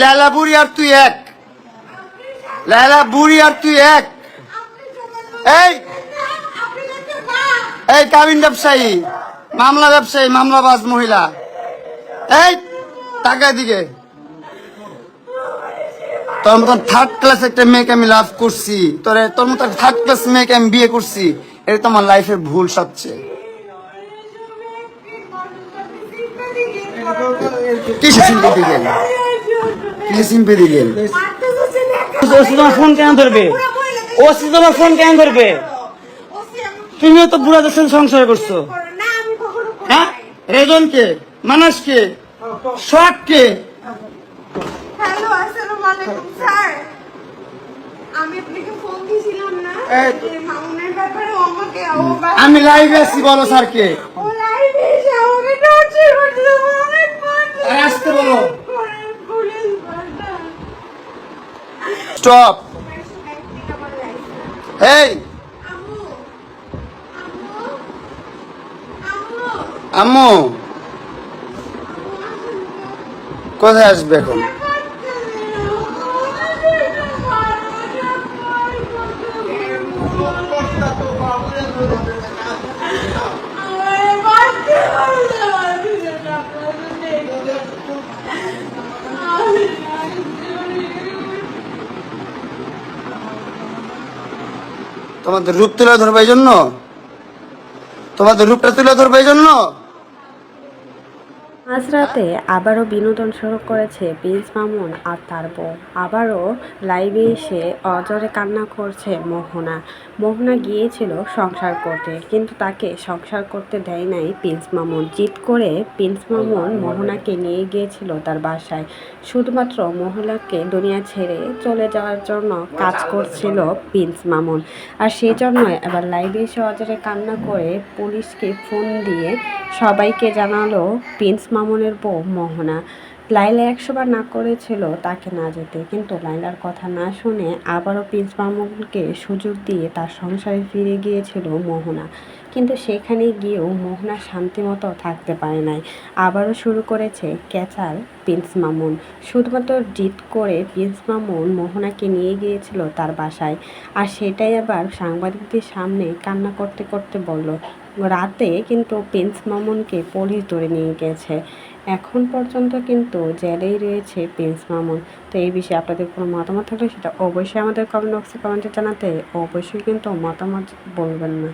লায়লা বুড়ি আর তুই এক, লায়লা বুড়ি আর তুই এক। এই এই কাবিন ব্যবসায়ী, মামলা ব্যবসায়ী, মামলাবাজ মহিলা, এই টাকা দিকে। তোর মতন থার্ড ক্লাস একটা মেয়েকে আমি লাভ করছি, তোর মতন থার্ড ক্লাস মেয়েকে আমি বিয়ে করছি, এটা তোমার লাইফের ভুল সবচেয়ে। কিসে সিম্পেথি গেল, কিসে সিম্পেথি গেল? তোমার ফোন কেন ধরবে? ও তোমার ফোন কেন ধরবে? তুমিও তো বুড়াদের সাথে সংসার করছো। হ্যাঁ, রেজন কে, মানস কে, শখ কে? হ্যালো, আসসালামু আলাইকুম স্যার। আমি আপনাকে ফোন দিয়েছিলাম না মামুনের ব্যাপারে, ও আমাকে আমি লাইভে আছি, বলো স্যারকে। ও লাইভে এসে আমাকে টর্চার করছিল, অনেক মারধর। আসতে বলো। পুলিশ বাসা। স্টপ। এই আম্মু, আম্মু, আম্মু, আম্মু কোথায় আসবে এখন? তোমাদের রূপ তুলে ধরবে এই জন্য, তোমাদের রূপটা তুলে ধরবে এই জন্য। মাঝরাতে আবারও বিনোদন শুরু করেছে প্রিন্স মামুন আর তার বউ। আবারও লাইভে এসে অজরে কান্না করছে মোহনা। মোহনা গিয়েছিল সংসার করতে, কিন্তু তাকে সংসার করতে দেয় নাই প্রিন্স মামুন। জিদ করে প্রিন্স মামুন মোহনাকে নিয়ে গিয়েছিল তার বাসায়। শুধুমাত্র মোহনাকে দুনিয়া ছেড়ে চলে যাওয়ার জন্য কাজ করছিল প্রিন্স মামুন। আর সেই জন্যই এবার লাইভে এসে অজরে কান্না করে পুলিশকে ফোন দিয়ে সবাইকে জানালো প্রিন্স মামুনের বউ মোহনা। লাইলা 100 বার না করেছিল তাকে না যেতে, কিন্তু লাইলার কথা না শুনে আবারও প্রিন্স মামুনকে সুযোগ দিয়ে তার সংসারে ফিরে গিয়েছিল মোহনা। কিন্তু সেখানে গিয়েও মোহনা শান্তিমতো থাকতে পারে নাই। আবারও শুরু করেছে ক্যাচাল প্রিন্স মামুন। শুধুমাত্র জিদ করে প্রিন্স মামুন মোহনাকে নিয়ে গিয়েছিল তার বাসায়। আর সেটাই আবার সাংবাদিকদের সামনে কান্না করতে করতে বলল। রাতে কিন্তু প্রিন্স মামুনকে পুলিশ ধরে নিয়ে গেছে। এখন পর্যন্ত কিন্তু জেলেই রয়েছে প্রিন্স মামুন। তো এই বিষয়ে আপনাদের কোনো মতামত থাকলে সেটা অবশ্যই আমাদের কমেন্ট বক্সে কমেন্টে জানাতে অবশ্যই কিন্তু মতামত বলবেন না।